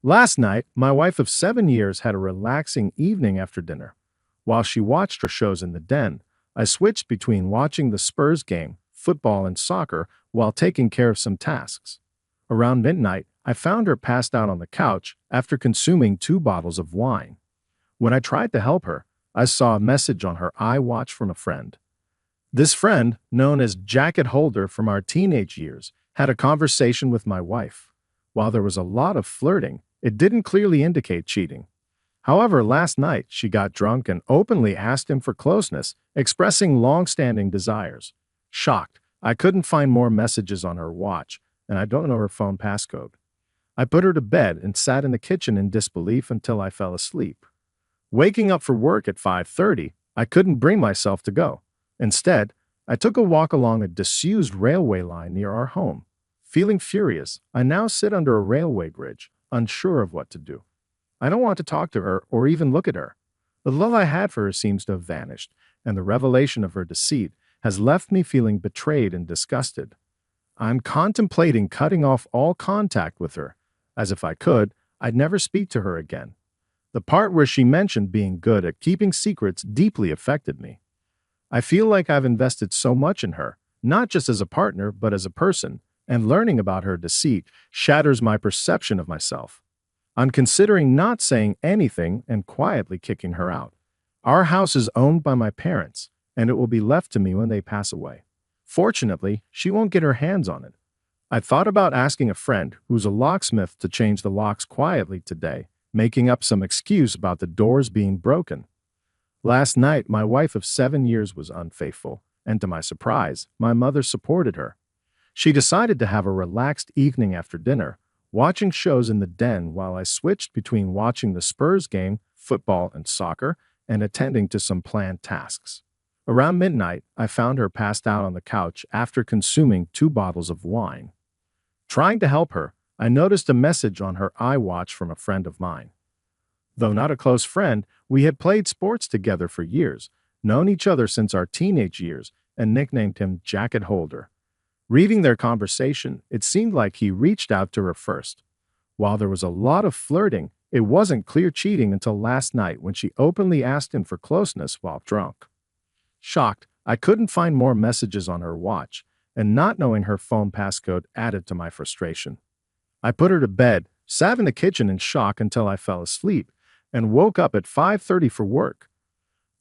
Last night, my wife of 7 years had a relaxing evening after dinner. While she watched her shows in the den, I switched between watching the Spurs game, football, and soccer while taking care of some tasks. Around midnight, I found her passed out on the couch after consuming 2 bottles of wine. When I tried to help her, I saw a message on her iWatch from a friend. This friend, known as Jacket Holder from our teenage years, had a conversation with my wife. While there was a lot of flirting, it didn't clearly indicate cheating. However, last night she got drunk and openly asked him for closeness, expressing long-standing desires. Shocked, I couldn't find more messages on her watch, and I don't know her phone passcode. I put her to bed and sat in the kitchen in disbelief until I fell asleep. Waking up for work at 5:30, I couldn't bring myself to go. Instead, I took a walk along a disused railway line near our home. Feeling furious, I now sit under a railway bridge, unsure of what to do. I don't want to talk to her or even look at her. The love I had for her seems to have vanished, and the revelation of her deceit has left me feeling betrayed and disgusted. I'm contemplating cutting off all contact with her, as if I could, I'd never speak to her again. The part where she mentioned being good at keeping secrets deeply affected me. I feel like I've invested so much in her, not just as a partner, but as a person, and learning about her deceit shatters my perception of myself. I'm considering not saying anything and quietly kicking her out. Our house is owned by my parents, and it will be left to me when they pass away. Fortunately, she won't get her hands on it. I thought about asking a friend who's a locksmith to change the locks quietly today, making up some excuse about the doors being broken. Last night, my wife of 7 years was unfaithful, and to my surprise, my mother supported her. She decided to have a relaxed evening after dinner, watching shows in the den while I switched between watching the Spurs game, football, and soccer, and attending to some planned tasks. Around midnight, I found her passed out on the couch after consuming 2 bottles of wine. Trying to help her, I noticed a message on her iWatch from a friend of mine. Though not a close friend, we had played sports together for years, known each other since our teenage years, and nicknamed him Jacket Holder. Reading their conversation, it seemed like he reached out to her first. While there was a lot of flirting, it wasn't clear cheating until last night when she openly asked him for closeness while drunk. Shocked, I couldn't find more messages on her watch, and not knowing her phone passcode added to my frustration. I put her to bed, sat in the kitchen in shock until I fell asleep, and woke up at 5:30 for work.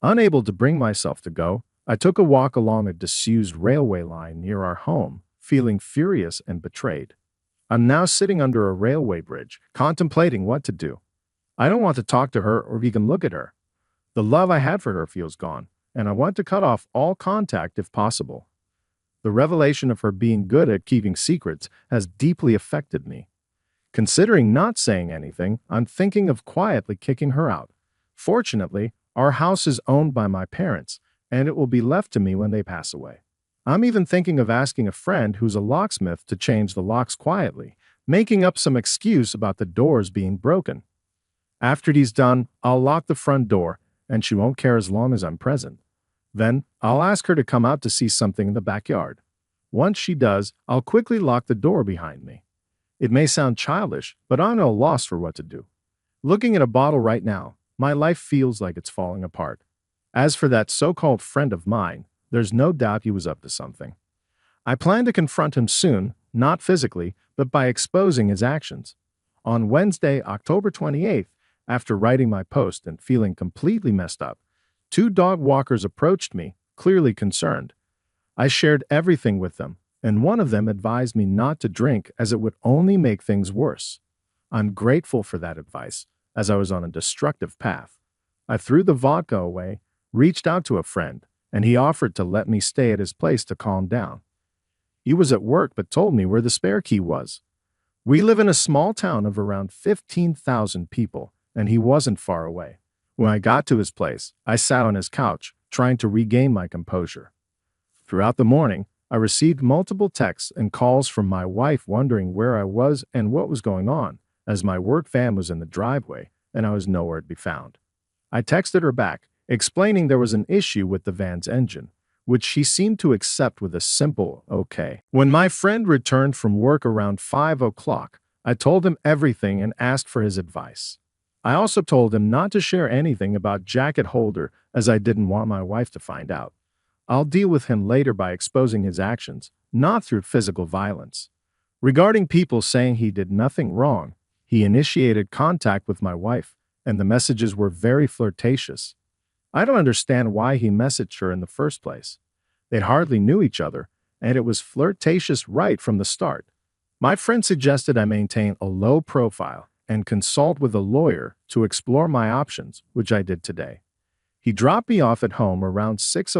Unable to bring myself to go, I took a walk along a disused railway line near our home, feeling furious and betrayed. I'm now sitting under a railway bridge, contemplating what to do. I don't want to talk to her or even look at her. The love I had for her feels gone, and I want to cut off all contact if possible. The revelation of her being good at keeping secrets has deeply affected me. Considering not saying anything, I'm thinking of quietly kicking her out. Fortunately, our house is owned by my parents, and it will be left to me when they pass away. I'm even thinking of asking a friend who's a locksmith to change the locks quietly, making up some excuse about the doors being broken. After he's done, I'll lock the front door, and she won't care as long as I'm present. Then, I'll ask her to come out to see something in the backyard. Once she does, I'll quickly lock the door behind me. It may sound childish, but I'm at a loss for what to do. Looking at a bottle right now, my life feels like it's falling apart. As for that so-called friend of mine, there's no doubt he was up to something. I plan to confront him soon, not physically, but by exposing his actions. On Wednesday, October 28th, after writing my post and feeling completely messed up, 2 dog walkers approached me, clearly concerned. I shared everything with them, and one of them advised me not to drink as it would only make things worse. I'm grateful for that advice, as I was on a destructive path. I threw the vodka away, reached out to a friend, and he offered to let me stay at his place to calm down. He was at work but told me where the spare key was. We live in a small town of around 15,000 people, and he wasn't far away. When I got to his place, I sat on his couch, trying to regain my composure. Throughout the morning, I received multiple texts and calls from my wife wondering where I was and what was going on, as my work van was in the driveway and I was nowhere to be found. I texted her back, explaining there was an issue with the van's engine, which she seemed to accept with a simple okay. When my friend returned from work around 5 o'clock, I told him everything and asked for his advice. I also told him not to share anything about jacket holder as I didn't want my wife to find out. I'll deal with him later by exposing his actions, not through physical violence. Regarding people saying he did nothing wrong, he initiated contact with my wife, and the messages were very flirtatious. I don't understand why he messaged her in the first place. They hardly knew each other, and it was flirtatious right from the start. My friend suggested I maintain a low profile and consult with a lawyer to explore my options, which I did today. He dropped me off at home around 6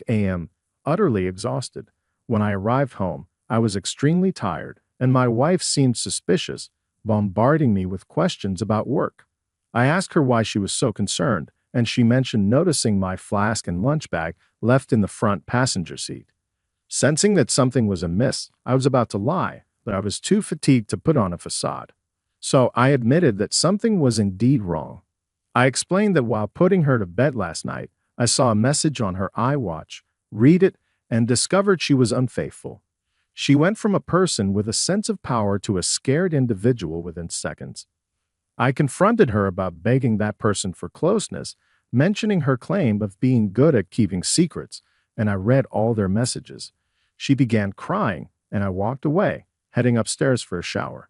a.m., utterly exhausted. When I arrived home, I was extremely tired, and my wife seemed suspicious, bombarding me with questions about work. I asked her why she was so concerned, and she mentioned noticing my flask and lunch bag left in the front passenger seat. Sensing that something was amiss, I was about to lie, but I was too fatigued to put on a facade. So I admitted that something was indeed wrong. I explained that while putting her to bed last night, I saw a message on her iWatch, read it, and discovered she was unfaithful. She went from a person with a sense of power to a scared individual within seconds. I confronted her about begging that person for closeness, mentioning her claim of being good at keeping secrets, and I read all their messages. She began crying, and I walked away, heading upstairs for a shower.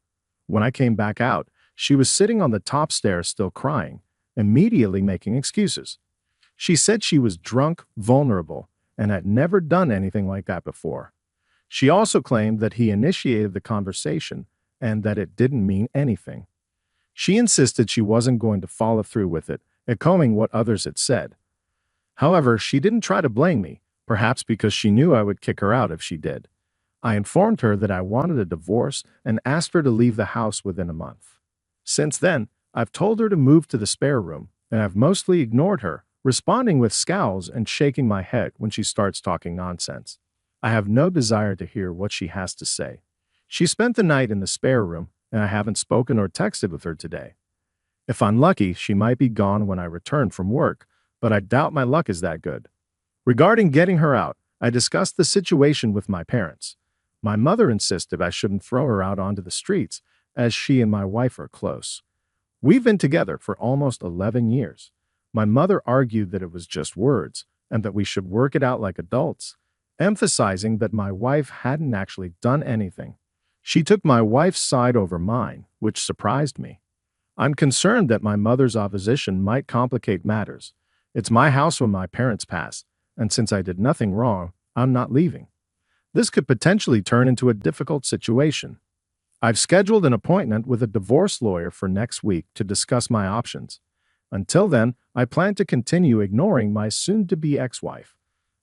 When I came back out, she was sitting on the top stairs still crying, immediately making excuses. She said she was drunk, vulnerable, and had never done anything like that before. She also claimed that he initiated the conversation and that it didn't mean anything. She insisted she wasn't going to follow through with it, echoing what others had said. However, she didn't try to blame me, perhaps because she knew I would kick her out if she did. I informed her that I wanted a divorce and asked her to leave the house within a month. Since then, I've told her to move to the spare room, and I've mostly ignored her, responding with scowls and shaking my head when she starts talking nonsense. I have no desire to hear what she has to say. She spent the night in the spare room, and I haven't spoken or texted with her today. If I'm lucky, she might be gone when I return from work, but I doubt my luck is that good. Regarding getting her out, I discussed the situation with my parents. My mother insisted I shouldn't throw her out onto the streets, as she and my wife are close. We've been together for almost 11 years. My mother argued that it was just words, and that we should work it out like adults, emphasizing that my wife hadn't actually done anything. She took my wife's side over mine, which surprised me. I'm concerned that my mother's opposition might complicate matters. It's my house when my parents pass, and since I did nothing wrong, I'm not leaving. This could potentially turn into a difficult situation. I've scheduled an appointment with a divorce lawyer for next week to discuss my options. Until then, I plan to continue ignoring my soon-to-be ex-wife.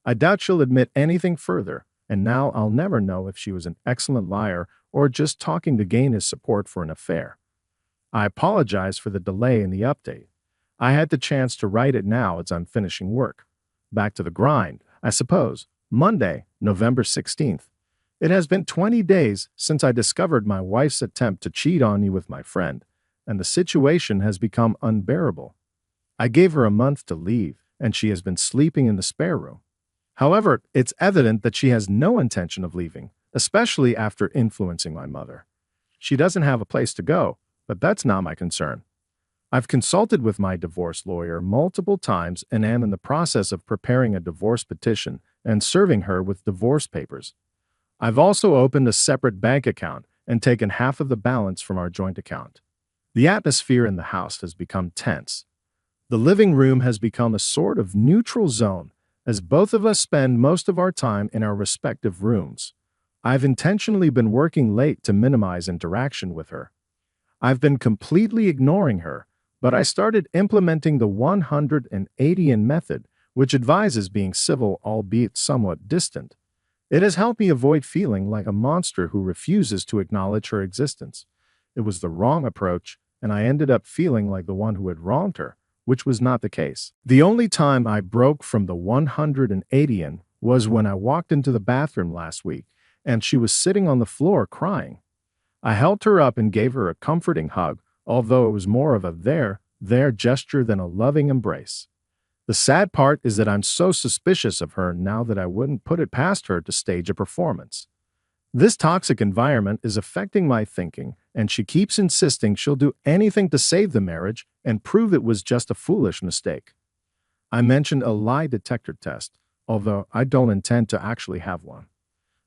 I doubt she'll admit anything further, and now I'll never know if she was an excellent liar or just talking to gain his support for an affair. I apologize for the delay in the update. I had the chance to write it now as I'm finishing work. Back to the grind, I suppose. Monday, November 16th. It has been 20 days since I discovered my wife's attempt to cheat on me with my friend, and the situation has become unbearable. I gave her a month to leave, and she has been sleeping in the spare room. However, it's evident that she has no intention of leaving, especially after influencing my mother. She doesn't have a place to go, but that's not my concern. I've consulted with my divorce lawyer multiple times and am in the process of preparing a divorce petition and serving her with divorce papers. I've also opened a separate bank account and taken half of the balance from our joint account. The atmosphere in the house has become tense. The living room has become a sort of neutral zone, as both of us spend most of our time in our respective rooms. I've intentionally been working late to minimize interaction with her. I've been completely ignoring her, but I started implementing the 180-in method, which advises being civil albeit somewhat distant. It has helped me avoid feeling like a monster who refuses to acknowledge her existence. It was the wrong approach, and I ended up feeling like the one who had wronged her, which was not the case. The only time I broke from the 180-in was when I walked into the bathroom last week, and she was sitting on the floor crying. I helped her up and gave her a comforting hug, although it was more of a there gesture than a loving embrace. The sad part is that I'm so suspicious of her now that I wouldn't put it past her to stage a performance. This toxic environment is affecting my thinking and she keeps insisting she'll do anything to save the marriage and prove it was just a foolish mistake. I mentioned a lie detector test, although I don't intend to actually have one.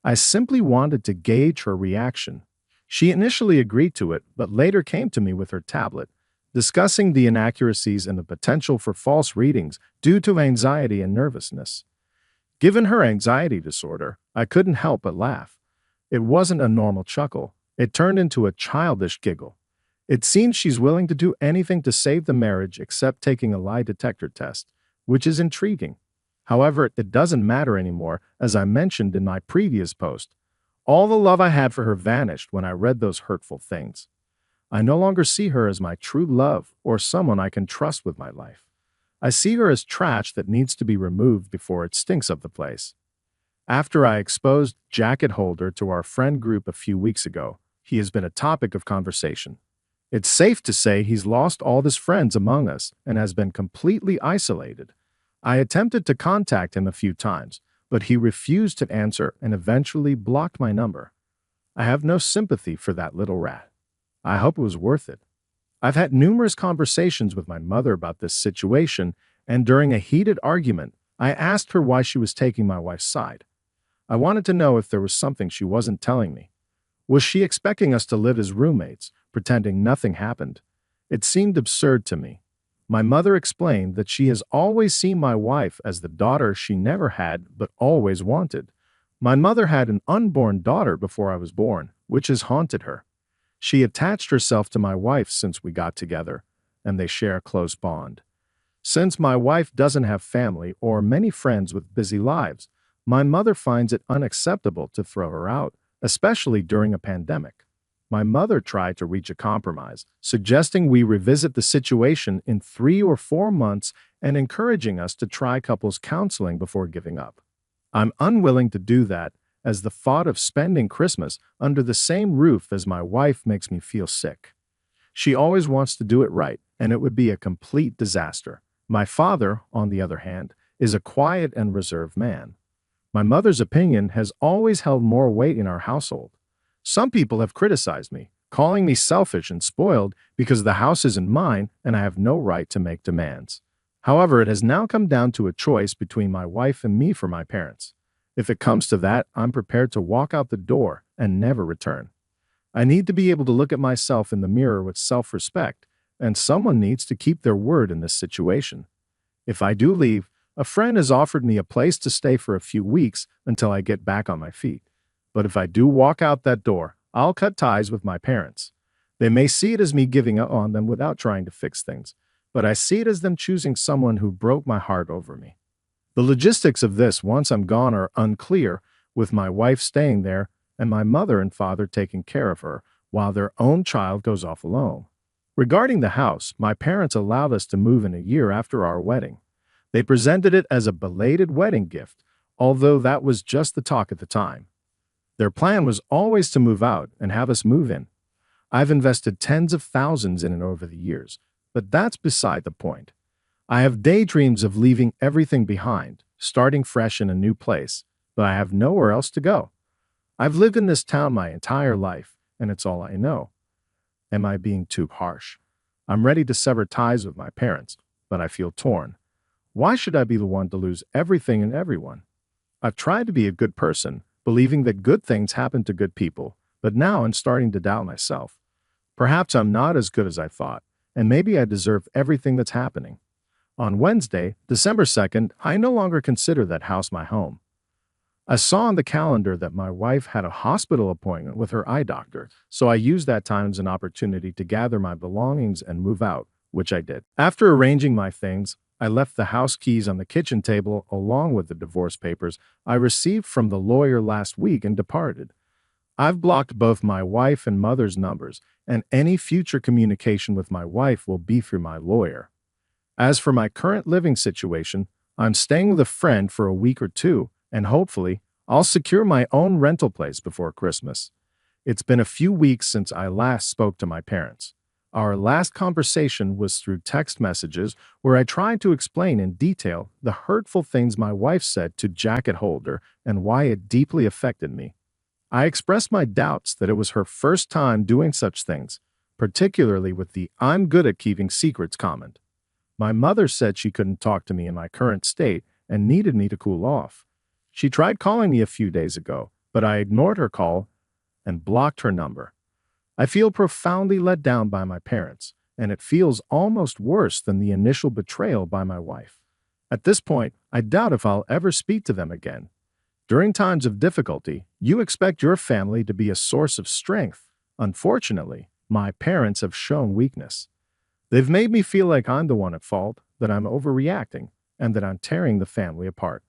I simply wanted to gauge her reaction. She initially agreed to it, but later came to me with her tablet, discussing the inaccuracies and the potential for false readings due to anxiety and nervousness. Given her anxiety disorder, I couldn't help but laugh. It wasn't a normal chuckle. It turned into a childish giggle. It seems she's willing to do anything to save the marriage except taking a lie detector test, which is intriguing. However, it doesn't matter anymore, as I mentioned in my previous post. All the love I had for her vanished when I read those hurtful things. I no longer see her as my true love or someone I can trust with my life. I see her as trash that needs to be removed before it stinks up the place. After I exposed Jacket Holder to our friend group a few weeks ago, he has been a topic of conversation. It's safe to say he's lost all his friends among us and has been completely isolated. I attempted to contact him a few times, but he refused to answer and eventually blocked my number. I have no sympathy for that little rat. I hope it was worth it. I've had numerous conversations with my mother about this situation, and during a heated argument, I asked her why she was taking my wife's side. I wanted to know if there was something she wasn't telling me. Was she expecting us to live as roommates, pretending nothing happened? It seemed absurd to me. My mother explained that she has always seen my wife as the daughter she never had but always wanted. My mother had an unborn daughter before I was born, which has haunted her. She attached herself to my wife since we got together, and they share a close bond. Since my wife doesn't have family or many friends with busy lives, my mother finds it unacceptable to throw her out, especially during a pandemic. My mother tried to reach a compromise, suggesting we revisit the situation in 3 or 4 months and encouraging us to try couples counseling before giving up. I'm unwilling to do that, as the thought of spending Christmas under the same roof as my wife makes me feel sick. She always wants to do it right, and it would be a complete disaster. My father, on the other hand, is a quiet and reserved man. My mother's opinion has always held more weight in our household. Some people have criticized me, calling me selfish and spoiled because the house isn't mine and I have no right to make demands. However, it has now come down to a choice between my wife and me for my parents. If it comes to that, I'm prepared to walk out the door and never return. I need to be able to look at myself in the mirror with self-respect, and someone needs to keep their word in this situation. If I do leave, a friend has offered me a place to stay for a few weeks until I get back on my feet. But if I do walk out that door, I'll cut ties with my parents. They may see it as me giving up on them without trying to fix things, but I see it as them choosing someone who broke my heart over me. The logistics of this once I'm gone are unclear, with my wife staying there and my mother and father taking care of her while their own child goes off alone. Regarding the house, my parents allowed us to move in a year after our wedding. They presented it as a belated wedding gift, although that was just the talk at the time. Their plan was always to move out and have us move in. I've invested tens of thousands in it over the years, but that's beside the point. I have daydreams of leaving everything behind, starting fresh in a new place, but I have nowhere else to go. I've lived in this town my entire life, and it's all I know. Am I being too harsh? I'm ready to sever ties with my parents, but I feel torn. Why should I be the one to lose everything and everyone? I've tried to be a good person, believing that good things happen to good people, but now I'm starting to doubt myself. Perhaps I'm not as good as I thought, and maybe I deserve everything that's happening. On Wednesday, December 2nd, I no longer consider that house my home. I saw on the calendar that my wife had a hospital appointment with her eye doctor, so I used that time as an opportunity to gather my belongings and move out, which I did. After arranging my things, I left the house keys on the kitchen table along with the divorce papers I received from the lawyer last week and departed. I've blocked both my wife and mother's numbers, and any future communication with my wife will be through my lawyer. As for my current living situation, I'm staying with a friend for a week or two, and hopefully, I'll secure my own rental place before Christmas. It's been a few weeks since I last spoke to my parents. Our last conversation was through text messages where I tried to explain in detail the hurtful things my wife said to Jacket Holder and why it deeply affected me. I expressed my doubts that it was her first time doing such things, particularly with the "I'm good at keeping secrets" comment. My mother said she couldn't talk to me in my current state and needed me to cool off. She tried calling me a few days ago, but I ignored her call and blocked her number. I feel profoundly let down by my parents, and it feels almost worse than the initial betrayal by my wife. At this point, I doubt if I'll ever speak to them again. During times of difficulty, you expect your family to be a source of strength. Unfortunately, my parents have shown weakness. They've made me feel like I'm the one at fault, that I'm overreacting, and that I'm tearing the family apart.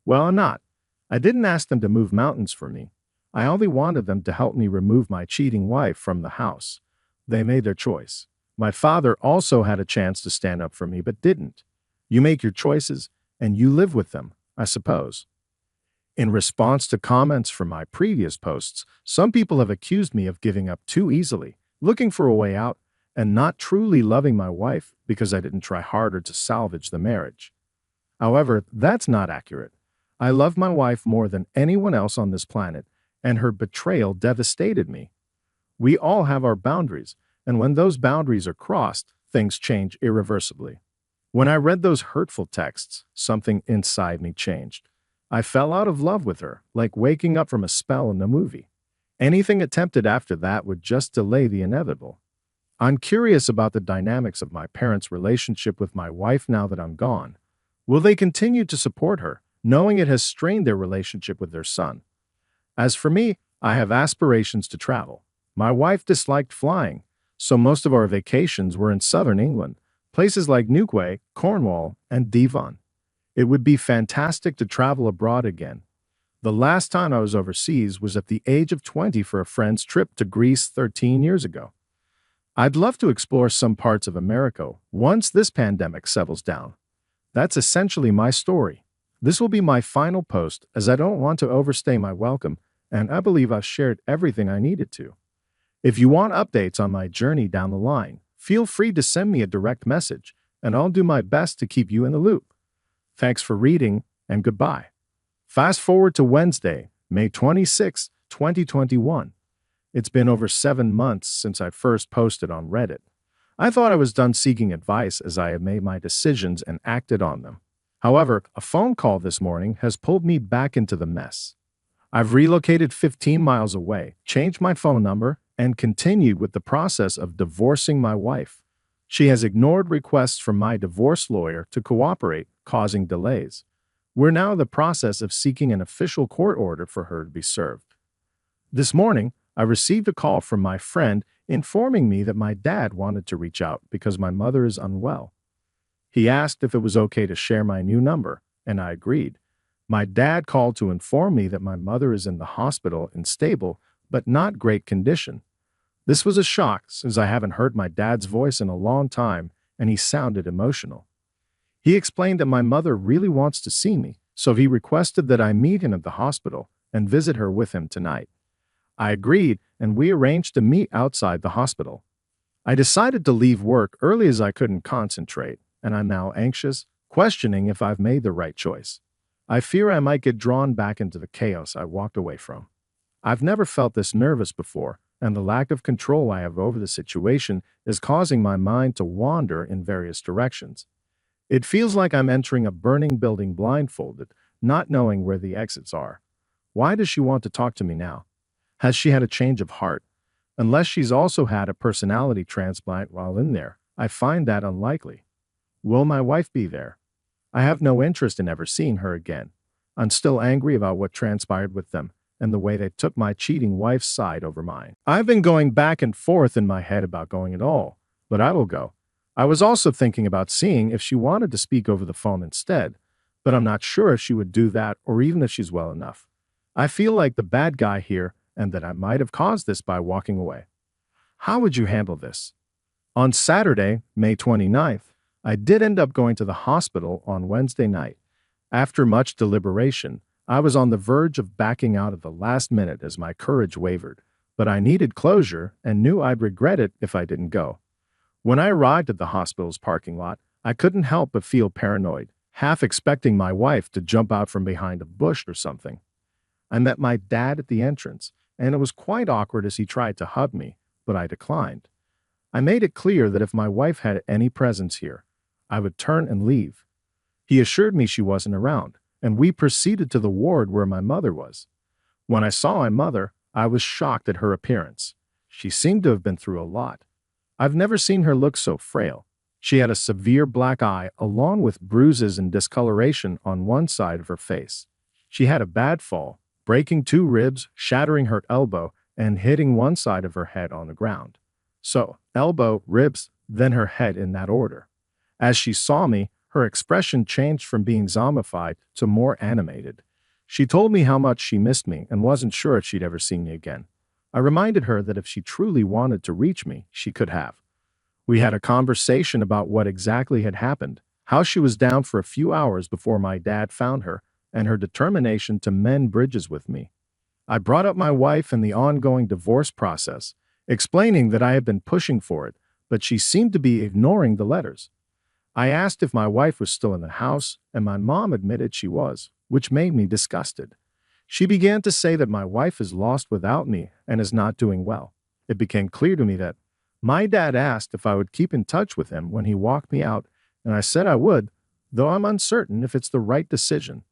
Well, I'm not. I didn't ask them to move mountains for me. I only wanted them to help me remove my cheating wife from the house. They made their choice. My father also had a chance to stand up for me, but didn't. You make your choices, and you live with them, I suppose. In response to comments from my previous posts, some people have accused me of giving up too easily, looking for a way out, and not truly loving my wife because I didn't try harder to salvage the marriage. However, that's not accurate. I love my wife more than anyone else on this planet, and her betrayal devastated me. We all have our boundaries, and when those boundaries are crossed, things change irreversibly. When I read those hurtful texts, something inside me changed. I fell out of love with her, like waking up from a spell in a movie. Anything attempted after that would just delay the inevitable. I'm curious about the dynamics of my parents' relationship with my wife now that I'm gone. Will they continue to support her, knowing it has strained their relationship with their son? As for me, I have aspirations to travel. My wife disliked flying, so most of our vacations were in southern England, places like Newquay, Cornwall, and Devon. It would be fantastic to travel abroad again. The last time I was overseas was at the age of 20 for a friend's trip to Greece 13 years ago. I'd love to explore some parts of America once this pandemic settles down. That's essentially my story. This will be my final post as I don't want to overstay my welcome, and I believe I've shared everything I needed to. If you want updates on my journey down the line, feel free to send me a direct message, and I'll do my best to keep you in the loop. Thanks for reading, and goodbye. Fast forward to Wednesday, May 26, 2021. It's been over 7 months since I first posted on Reddit. I thought I was done seeking advice as I had made my decisions and acted on them. However, a phone call this morning has pulled me back into the mess. I've relocated 15 miles away, changed my phone number, and continued with the process of divorcing my wife. She has ignored requests from my divorce lawyer to cooperate, causing delays. We're now in the process of seeking an official court order for her to be served. This morning, I received a call from my friend informing me that my dad wanted to reach out because my mother is unwell. He asked if it was okay to share my new number, and I agreed. My dad called to inform me that my mother is in the hospital in stable but not great condition. This was a shock since I haven't heard my dad's voice in a long time and he sounded emotional. He explained that my mother really wants to see me, so he requested that I meet him at the hospital and visit her with him tonight. I agreed, and we arranged to meet outside the hospital. I decided to leave work early as I couldn't concentrate, and I'm now anxious, questioning if I've made the right choice. I fear I might get drawn back into the chaos I walked away from. I've never felt this nervous before, and the lack of control I have over the situation is causing my mind to wander in various directions. It feels like I'm entering a burning building blindfolded, not knowing where the exits are. Why does she want to talk to me now? Has she had a change of heart? Unless she's also had a personality transplant while in there, I find that unlikely. Will my wife be there? I have no interest in ever seeing her again. I'm still angry about what transpired with them and the way they took my cheating wife's side over mine. I've been going back and forth in my head about going at all, but I will go. I was also thinking about seeing if she wanted to speak over the phone instead, but I'm not sure if she would do that or even if she's well enough. I feel like the bad guy here and that I might have caused this by walking away. How would you handle this? On Saturday, May 29th, I did end up going to the hospital on Wednesday night. After much deliberation, I was on the verge of backing out at the last minute as my courage wavered, but I needed closure and knew I'd regret it if I didn't go. When I arrived at the hospital's parking lot, I couldn't help but feel paranoid, half expecting my wife to jump out from behind a bush or something. I met my dad at the entrance, and it was quite awkward as he tried to hug me, but I declined. I made it clear that if my wife had any presence here, I would turn and leave. He assured me she wasn't around, and we proceeded to the ward where my mother was. When I saw my mother, I was shocked at her appearance. She seemed to have been through a lot. I've never seen her look so frail. She had a severe black eye along with bruises and discoloration on one side of her face. She had a bad fall, breaking 2 ribs, shattering her elbow, and hitting one side of her head on the ground. So, elbow, ribs, then her head in that order. As she saw me, her expression changed from being zombified to more animated. She told me how much she missed me and wasn't sure if she'd ever see me again. I reminded her that if she truly wanted to reach me, she could have. We had a conversation about what exactly had happened, how she was down for a few hours before my dad found her, and her determination to mend bridges with me. I brought up my wife and the ongoing divorce process, explaining that I had been pushing for it, but she seemed to be ignoring the letters. I asked if my wife was still in the house, and my mom admitted she was, which made me disgusted. She began to say that my wife is lost without me and is not doing well. It became clear to me that my dad asked if I would keep in touch with him when he walked me out, and I said I would, though I'm uncertain if it's the right decision.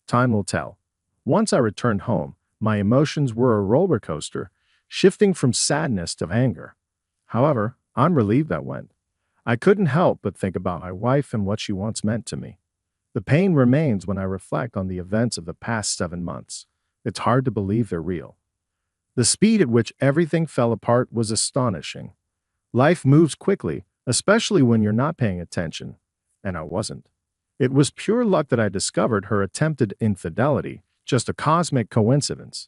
Time will tell. Once I returned home, my emotions were a roller coaster, shifting from sadness to anger. However, I'm relieved that went. I couldn't help but think about my wife and what she once meant to me. The pain remains when I reflect on the events of the past 7 months. It's hard to believe they're real. The speed at which everything fell apart was astonishing. Life moves quickly, especially when you're not paying attention, and I wasn't. It was pure luck that I discovered her attempted infidelity, just a cosmic coincidence.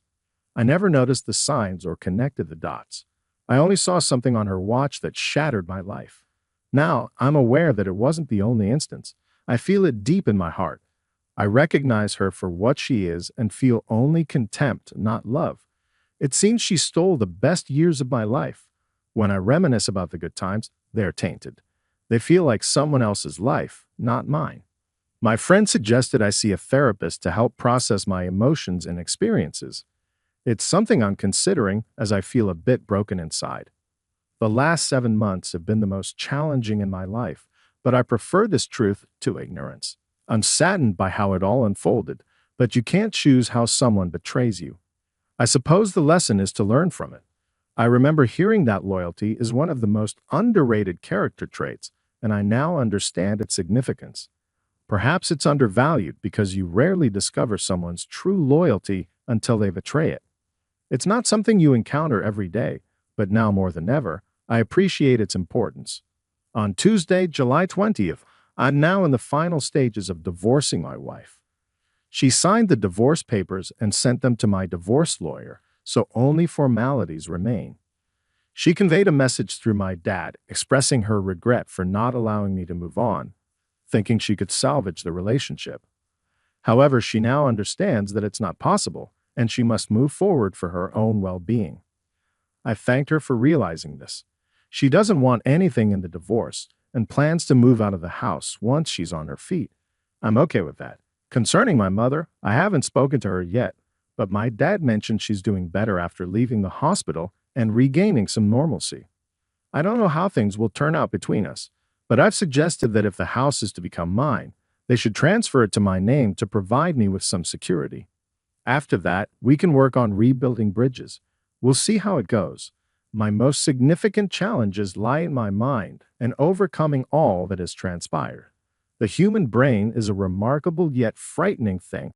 I never noticed the signs or connected the dots. I only saw something on her watch that shattered my life. Now, I'm aware that it wasn't the only instance. I feel it deep in my heart. I recognize her for what she is and feel only contempt, not love. It seems she stole the best years of my life. When I reminisce about the good times, they're tainted. They feel like someone else's life, not mine. My friend suggested I see a therapist to help process my emotions and experiences. It's something I'm considering as I feel a bit broken inside. The last 7 months have been the most challenging in my life, but I prefer this truth to ignorance. I'm saddened by how it all unfolded, but you can't choose how someone betrays you. I suppose the lesson is to learn from it. I remember hearing that loyalty is one of the most underrated character traits, and I now understand its significance. Perhaps it's undervalued because you rarely discover someone's true loyalty until they betray it. It's not something you encounter every day, but now more than ever, I appreciate its importance. On Tuesday, July 20th, I'm now in the final stages of divorcing my wife. She signed the divorce papers and sent them to my divorce lawyer, so only formalities remain. She conveyed a message through my dad, expressing her regret for not allowing me to move on, thinking she could salvage the relationship. However, she now understands that it's not possible, and she must move forward for her own well-being. I thanked her for realizing this. She doesn't want anything in the divorce and plans to move out of the house once she's on her feet. I'm okay with that. Concerning my mother, I haven't spoken to her yet, but my dad mentioned she's doing better after leaving the hospital and regaining some normalcy. I don't know how things will turn out between us, but I've suggested that if the house is to become mine, they should transfer it to my name to provide me with some security. After that, we can work on rebuilding bridges. We'll see how it goes. My most significant challenges lie in my mind and overcoming all that has transpired. The human brain is a remarkable yet frightening thing.